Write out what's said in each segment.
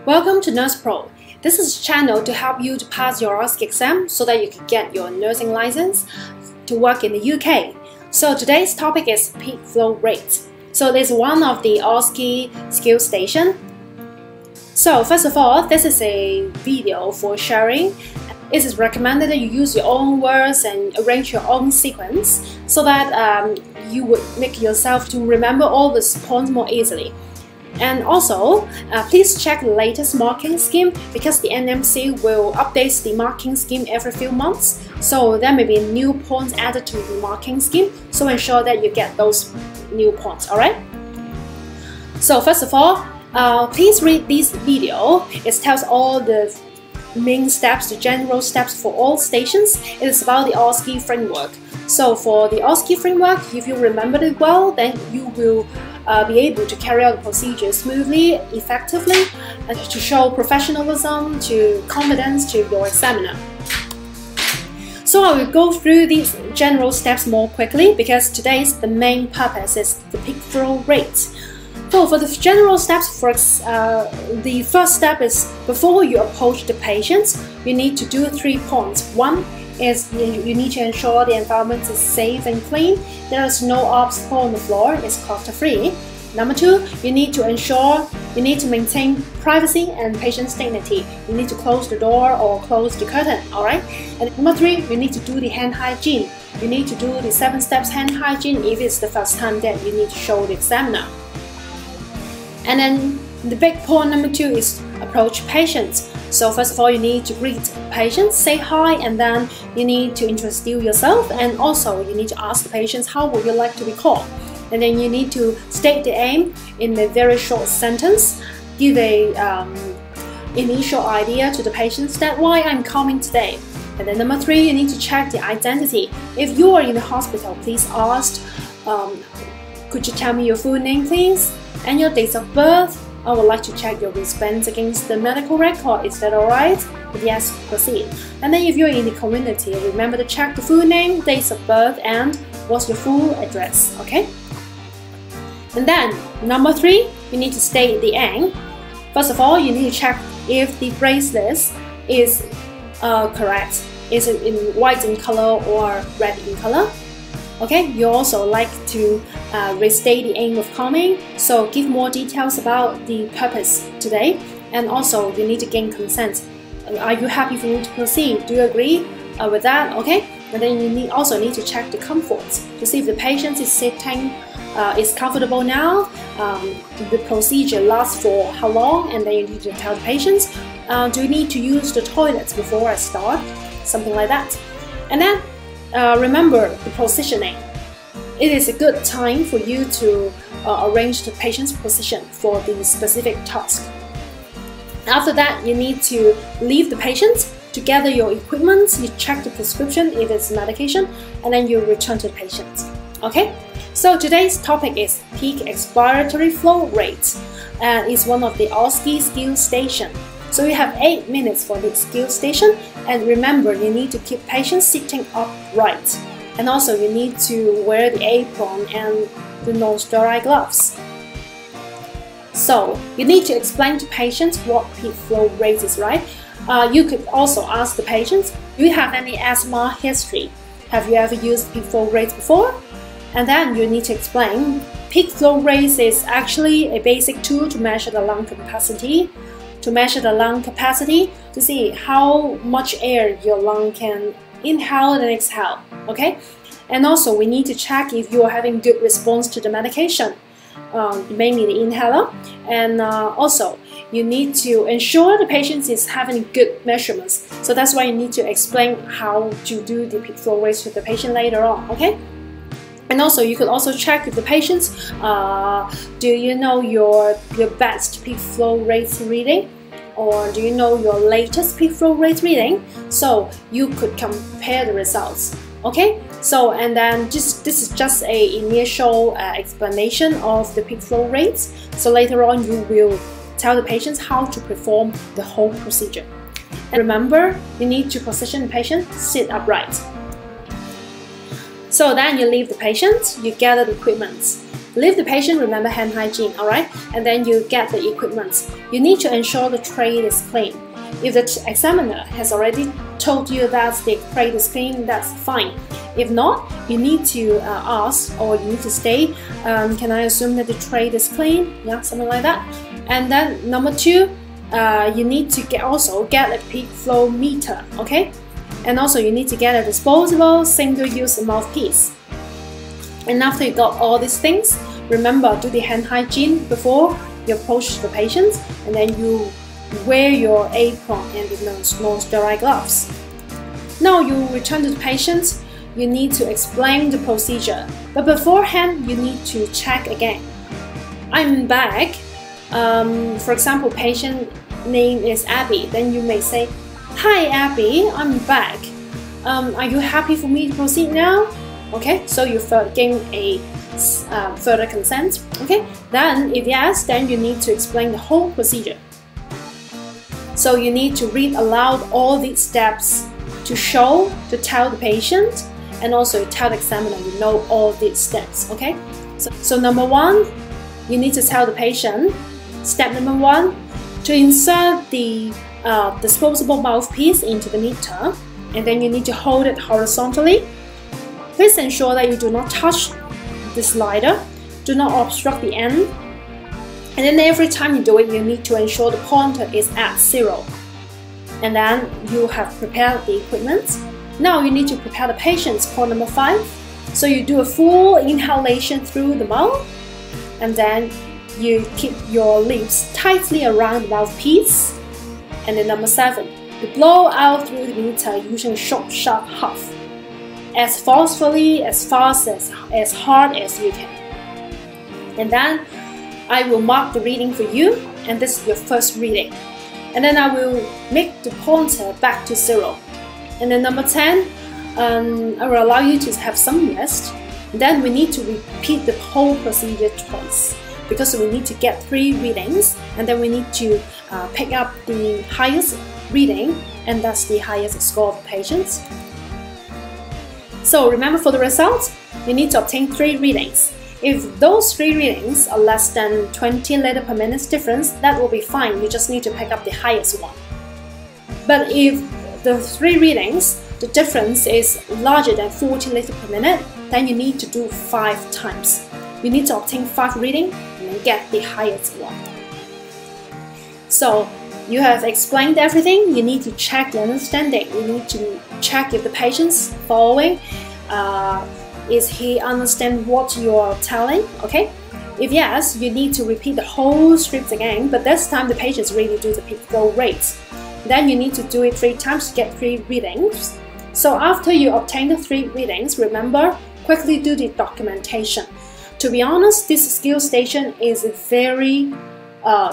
Welcome to Nurse Pro. This is a channel to help you to pass your OSCE exam so that you can get your nursing license to work in the UK. So today's topic is peak flow rate. So this is one of the OSCE skill station. So first of all, this is a video for sharing. It is recommended that you use your own words and arrange your own sequence so that you would make yourself to remember all these points more easily. And also, please check the latest marking scheme because the NMC will update the marking scheme every few months. So there may be new points added to the marking scheme. So ensure that you get those new points, alright? So first of all, please read this video. It tells all the main steps, the general steps for all stations. It is about the OSCE Framework. So for the OSCE Framework, if you remember it well, then you will be able to carry out the procedure smoothly, effectively, and to show professionalism, to confidence to your examiner. So I will go through these general steps more quickly because today's the main purpose is the peak flow rate. So for the general steps, the first step is before you approach the patients, you need to do 3 points. One is you need to ensure the environment is safe and clean. There is no obstacle on the floor, it's clutter-free. Number 2, you need to maintain privacy and patient's dignity. You need to close the door or close the curtain, alright? And number 3, you need to do the hand hygiene. You need to do the 7 steps hand hygiene if it's the first time that you need to show the examiner. And then the big point number 2 is approach patients. So first of all, you need to greet patients, say hi, and then you need to introduce yourself, and also you need to ask the patients how would you like to be called. And then you need to state the aim in a very short sentence, give a initial idea to the patients that why I'm coming today. And then number 3, you need to check the identity. If you are in the hospital, please ask, could you tell me your full name please, and your dates of birth. I would like to check your wristbands against the medical record. Is that alright? Yes, proceed. And then if you're in the community, remember to check the full name, dates of birth, and what's your full address, okay? And then, number 3, you need to state the aim. First of all, you need to check if the bracelet is correct. Is it in white in color or red in color? Okay, you also like to restate the aim of coming, so give more details about the purpose today, and also you need to gain consent. Are you happy for me to proceed? Do you agree with that? Okay, and then you also need to check the comfort to see if the patient is sitting is comfortable now, the procedure lasts for how long, and then you need to tell the patients, do you need to use the toilets before I start? Something like that. And then remember the positioning. It is a good time for you to arrange the patient's position for the specific task. After that, you need to leave the patient to gather your equipment, you check the prescription if it's medication, and then you return to the patient. Okay? So today's topic is peak expiratory flow rate, and it's one of the OSCE skill station. So you have 8 minutes for this skill station, and remember you need to keep patients sitting upright, and also you need to wear the apron and the non-sterile gloves. So you need to explain to patients what peak flow rate is, right? You could also ask the patients, do you have any asthma history? Have you ever used peak flow rate before? And then you need to explain peak flow rate is actually a basic tool to measure the lung capacity. To see how much air your lung can inhale and exhale, okay? And also we need to check if you are having good response to the medication, mainly the inhaler. And also you need to ensure the patient is having good measurements. So that's why you need to explain how to do the peak flow rates with the patient later on, okay? And also you could also check with the patients, do you know your best peak flow rate reading? Or do you know your latest peak flow rate reading? So you could compare the results, okay? So and then this is just an initial explanation of the peak flow rates. So later on you will tell the patients how to perform the whole procedure. And remember, you need to position the patient sit upright. So then you leave the patient, you gather the equipment. Leave the patient, remember hand hygiene, alright? And then you get the equipment. You need to ensure the tray is clean. If the examiner has already told you that the tray is clean, that's fine. If not, you need to ask, or you need to stay, can I assume that the tray is clean? Yeah, something like that. And then number 2, you need to also get a peak flow meter, okay? And also you need to get a disposable single-use mouthpiece. And after you got all these things, remember, do the hand hygiene before you approach the patient, and then you wear your apron and the non-sterile gloves. Now you return to the patient, you need to explain the procedure. But beforehand, you need to check again. I'm back. For example, patient name is Abby. Then you may say, "Hi Abby, I'm back. Are you happy for me to proceed now?" Okay, so you gain a further consent. Okay, then if yes, then you need to explain the whole procedure. So you need to read aloud all these steps to tell the patient, and also tell the examiner you know all these steps. Okay, so number 1, you need to tell the patient, step number 1, to insert the disposable mouthpiece into the meter, and then you need to hold it horizontally. Please ensure that you do not touch the slider, do not obstruct the end, and then every time you do it, you need to ensure the pointer is at 0. And then you have prepared the equipment. Now you need to prepare the patient's point number 5. So you do a full inhalation through the mouth, and then you keep your lips tightly around the mouthpiece. And then number 7, you blow out through the meter using a short, sharp huff, as forcefully, as fast, as hard as you can. And then I will mark the reading for you, and this is your first reading. And then I will make the pointer back to 0. And then number 10, I will allow you to have some rest. And then we need to repeat the whole procedure twice, because we need to get 3 readings, and then we need to pick up the highest reading, and that's the highest score of the patients. So remember, for the results, you need to obtain 3 readings. If those 3 readings are less than 20 liters per minute difference, that will be fine. You just need to pick up the highest one. But if the 3 readings, the difference is larger than 40 liters per minute, then you need to do 5 times. You need to obtain 5 readings and then get the highest one. So you have explained everything. You need to check the understanding. You need to check if the patient's following. Is he understand what you're telling? Okay. If yes, you need to repeat the whole script again, but this time the patients really do the peak flow rates. Then you need to do it 3 times to get 3 readings. So after you obtain the 3 readings, remember, quickly do the documentation. To be honest, this skill station is very,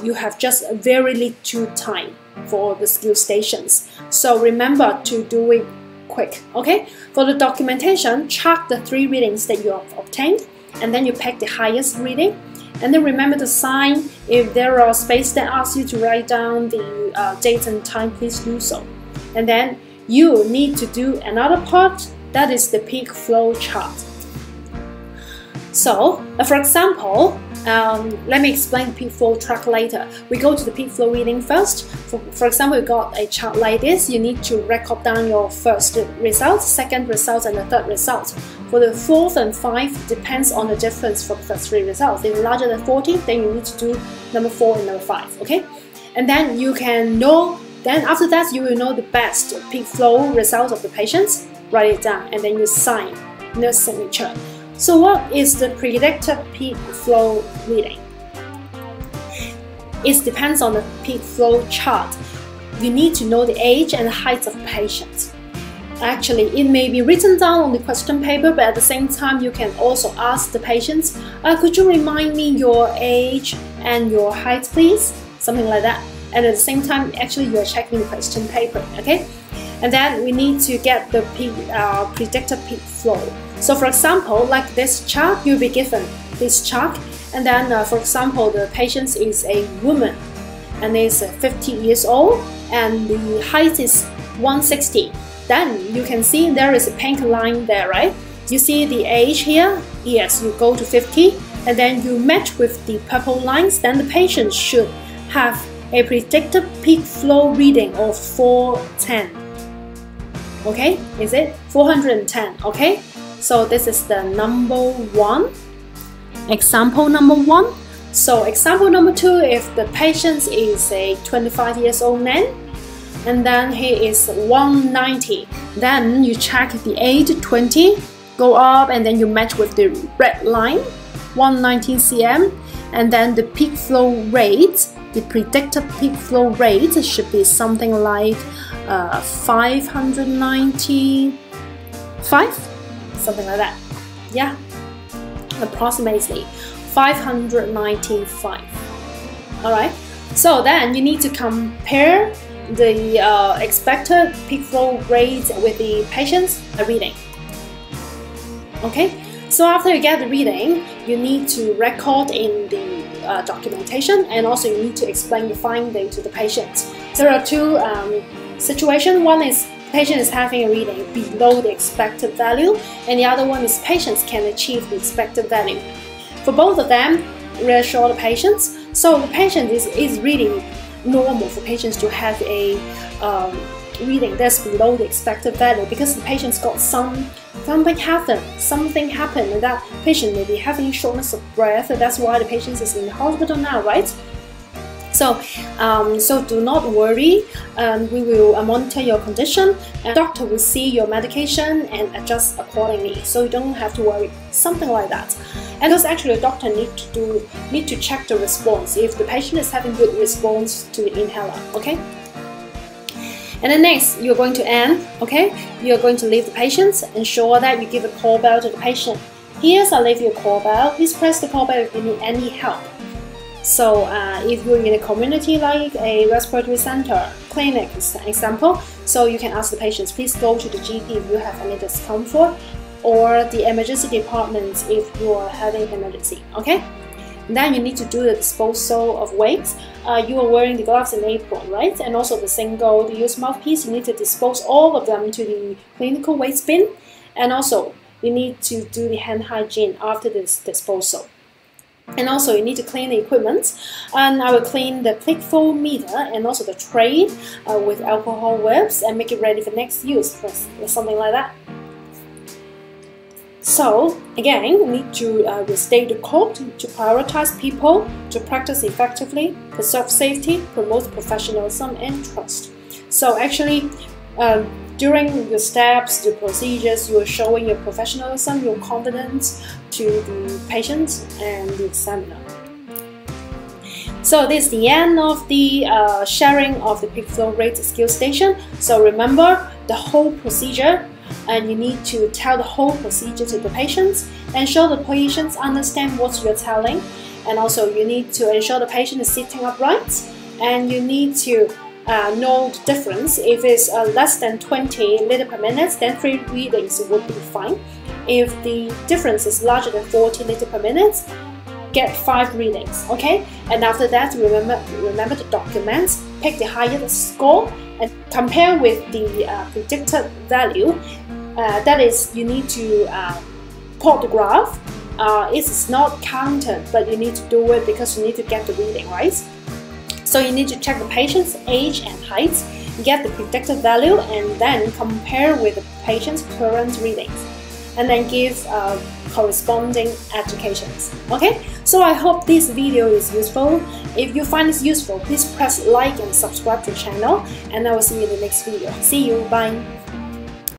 you have just very little time for the skill stations. So remember to do it quick, okay? For the documentation, check the 3 readings that you have obtained, and then you pick the highest reading. And then remember to sign. If there are space that asks you to write down the date and time, please do so. And then you need to do another part, that is the peak flow chart. So, for example, let me explain the peak flow track later. We go to the peak flow reading first. For example, you got a chart like this. You need to record down your first result, second result, and the third result. For the 4th and 5th, depends on the difference from the 3 results. If it's larger than 40, then you need to do number 4 and number 5. Okay, and then you can know. Then after that, you will know the best peak flow results of the patients. Write it down, and then you sign nurse signature. So what is the predicted peak flow reading? It depends on the peak flow chart. You need to know the age and height of the patient. Actually, it may be written down on the question paper, but at the same time, you can also ask the patients, could you remind me your age and your height, please? Something like that. And at the same time, actually, you are checking the question paper, okay? And then we need to get the predicted peak flow. So for example, like this chart, you'll be given this chart, and then for example, the patient is a woman and is 50 years old, and the height is 160. Then you can see there is a pink line there, right? You see the age here? Yes, you go to 50. and then you match with the purple lines, then the patient should have a predicted peak flow reading of 410. Okay, is it 410? Okay, so this is the number one, example number one. So example number two, if the patient is a 25 years old man and then he is 190, then you check the age 20, go up, and then you match with the red line 119 cm, and then the peak flow rate, the predicted peak flow rate should be something like 595, something like that. Yeah, approximately 595. Alright, so then you need to compare the expected peak flow rate with the patient's reading. Okay, so after you get the reading, you need to record in the documentation, and also you need to explain the finding to the patient. There are two situations. One is patient is having a reading below the expected value, and the other one is patients can achieve the expected value. For both of them, reassure the patients. So the patient is really normal for patients to have a reading that's below the expected value, because the patient's got something happened, and that patient may be having shortness of breath, and that's why the patient is in the hospital now, right? So, so do not worry, we will monitor your condition, and doctor will see your medication and adjust accordingly, so you don't have to worry, something like that. And because actually the doctor need to check the response, if the patient is having good response to the inhaler, okay? And then next, you're going to end, okay? You're going to leave the patient, ensure that you give a call bell to the patient. Here's I leave you a call bell, please press the call bell if you need any help. So if you're in a community like a respiratory center, clinic example, so you can ask the patients, please go to the GP if you have any discomfort, or the emergency department if you are having an emergency, okay? Then you need to do the disposal of weights. You are wearing the gloves and apron, right? And also the single-use mouthpiece, you need to dispose all of them to the clinical waste bin. And also, you need to do the hand hygiene after this disposal. And also, you need to clean the equipment. And I will clean the peak flow meter and also the tray with alcohol wipes and make it ready for next use, something like that. So, again, you need to restate the code to prioritize people, to practice effectively, preserve safety, promote professionalism and trust. So actually, during your steps, the procedures, you are showing your professionalism, your confidence to the patient and the examiner. So this is the end of the sharing of the peak flow rate skill station. So remember the whole procedure, and you need to tell the whole procedure to the patients, ensure the patients understand what you're telling, and also you need to ensure the patient is sitting upright, and you need to know the difference. If it's less than 20 liters per minute, then 3 readings would be fine. If the difference is larger than 40 liters per minute, get 5 readings, okay? And after that, remember to document, pick the highest score, and compare with the predicted value. That is, you need to plot the graph. It's not counted, but you need to do it because you need to get the reading, right? So you need to check the patient's age and height, get the predicted value, and then compare with the patient's current readings, and then give corresponding educations. Okay, so I hope this video is useful. If you find this useful, please press like and subscribe to the channel, and I will see you in the next video. See you, bye.